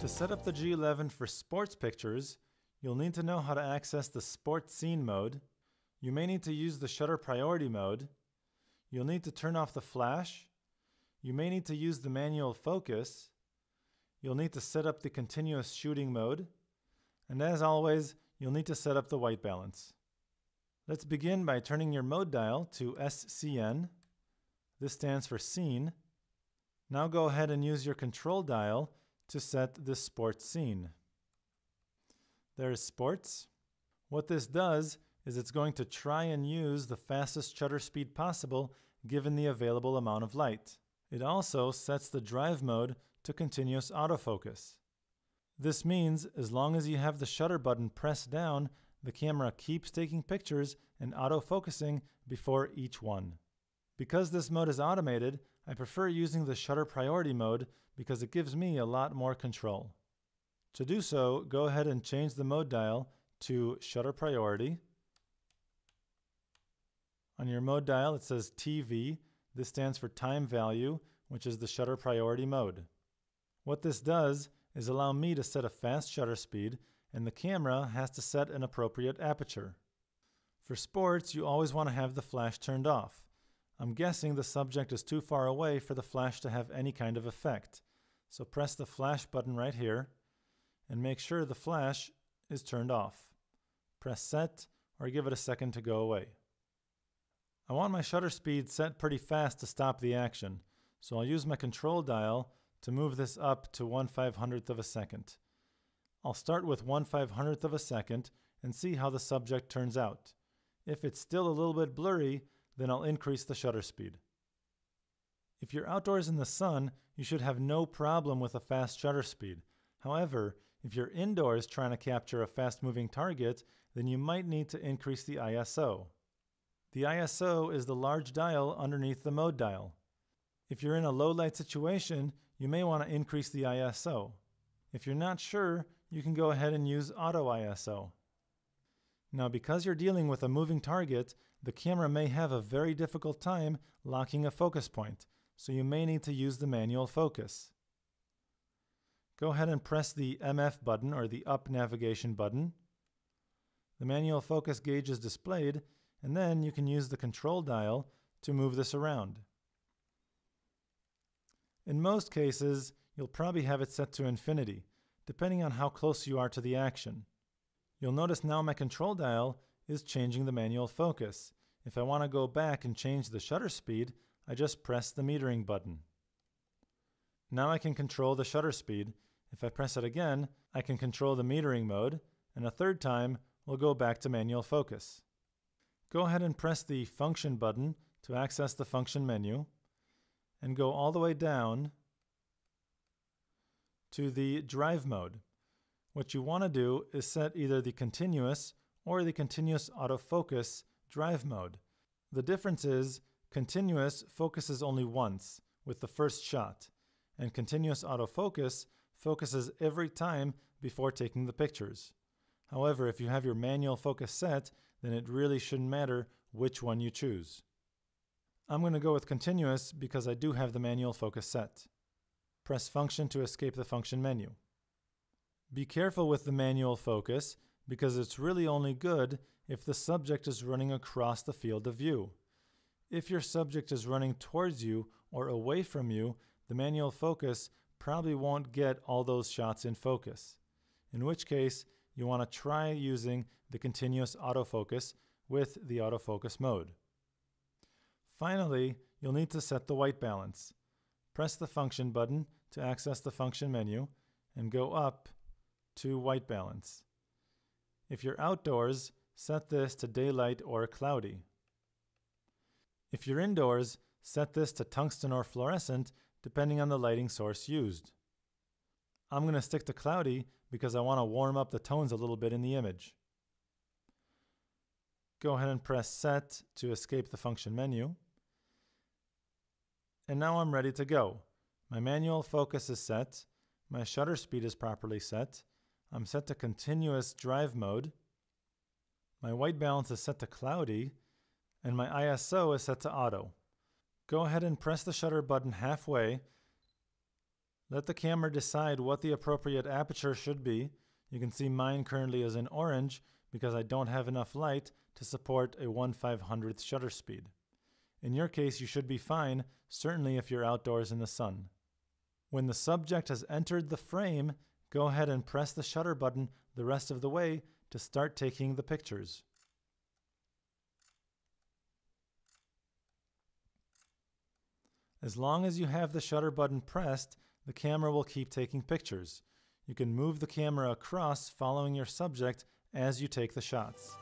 To set up the G11 for sports pictures, you'll need to know how to access the Sport Scene mode. You may need to use the shutter priority mode. You'll need to turn off the flash. You may need to use the manual focus. You'll need to set up the continuous shooting mode. And as always, you'll need to set up the white balance. Let's begin by turning your mode dial to SCN. This stands for Scene. Now go ahead and use your control dial to set the sports scene. There's sports. What this does is it's going to try and use the fastest shutter speed possible given the available amount of light. It also sets the drive mode to continuous autofocus. This means as long as you have the shutter button pressed down, the camera keeps taking pictures and autofocusing before each one. Because this mode is automated, I prefer using the shutter priority mode because it gives me a lot more control. To do so, go ahead and change the mode dial to shutter priority. On your mode dial, it says TV. This stands for time value, which is the shutter priority mode. What this does is allow me to set a fast shutter speed, and the camera has to set an appropriate aperture. For sports, you always want to have the flash turned off. I'm guessing the subject is too far away for the flash to have any kind of effect. So press the flash button right here and make sure the flash is turned off. Press set or give it a second to go away. I want my shutter speed set pretty fast to stop the action, so I'll use my control dial to move this up to 1/500th of a second. I'll start with 1/500th of a second and see how the subject turns out. If it's still a little bit blurry, then I'll increase the shutter speed. If you're outdoors in the sun, you should have no problem with a fast shutter speed. However, if you're indoors trying to capture a fast-moving target, then you might need to increase the ISO. The ISO is the large dial underneath the mode dial. If you're in a low-light situation, you may want to increase the ISO. If you're not sure, you can go ahead and use Auto ISO. Now, because you're dealing with a moving target, the camera may have a very difficult time locking a focus point, so you may need to use the manual focus. Go ahead and press the MF button or the up navigation button. The manual focus gauge is displayed, and then you can use the control dial to move this around. In most cases, you'll probably have it set to infinity, depending on how close you are to the action. You'll notice now my control dial is changing the manual focus. If I want to go back and change the shutter speed, I just press the metering button. Now I can control the shutter speed. If I press it again, I can control the metering mode, and a third time, we'll go back to manual focus. Go ahead and press the function button to access the function menu, and go all the way down to the drive mode. What you want to do is set either the continuous or the continuous autofocus drive mode. The difference is continuous focuses only once with the first shot, and continuous autofocus focuses every time before taking the pictures. However, if you have your manual focus set, then it really shouldn't matter which one you choose. I'm going to go with continuous because I do have the manual focus set. Press function to escape the function menu. Be careful with the manual focus because it's really only good if the subject is running across the field of view. If your subject is running towards you or away from you, the manual focus probably won't get all those shots in focus, in which case you want to try using the continuous autofocus with the autofocus mode. Finally, you'll need to set the white balance. Press the function button to access the function menu and go up to white balance. If you're outdoors, set this to daylight or cloudy. If you're indoors, set this to tungsten or fluorescent depending on the lighting source used. I'm going to stick to cloudy because I want to warm up the tones a little bit in the image. Go ahead and press set to escape the function menu. And now I'm ready to go. My manual focus is set, my shutter speed is properly set, I'm set to continuous drive mode, my white balance is set to cloudy, and my ISO is set to auto. Go ahead and press the shutter button halfway Let the camera decide what the appropriate aperture should be. You can see mine currently is in orange because I don't have enough light to support a 1/500th shutter speed. In your case, you should be fine, certainly if you're outdoors in the sun. When the subject has entered the frame, go ahead and press the shutter button the rest of the way to start taking the pictures. As long as you have the shutter button pressed, the camera will keep taking pictures. You can move the camera across following your subject as you take the shots.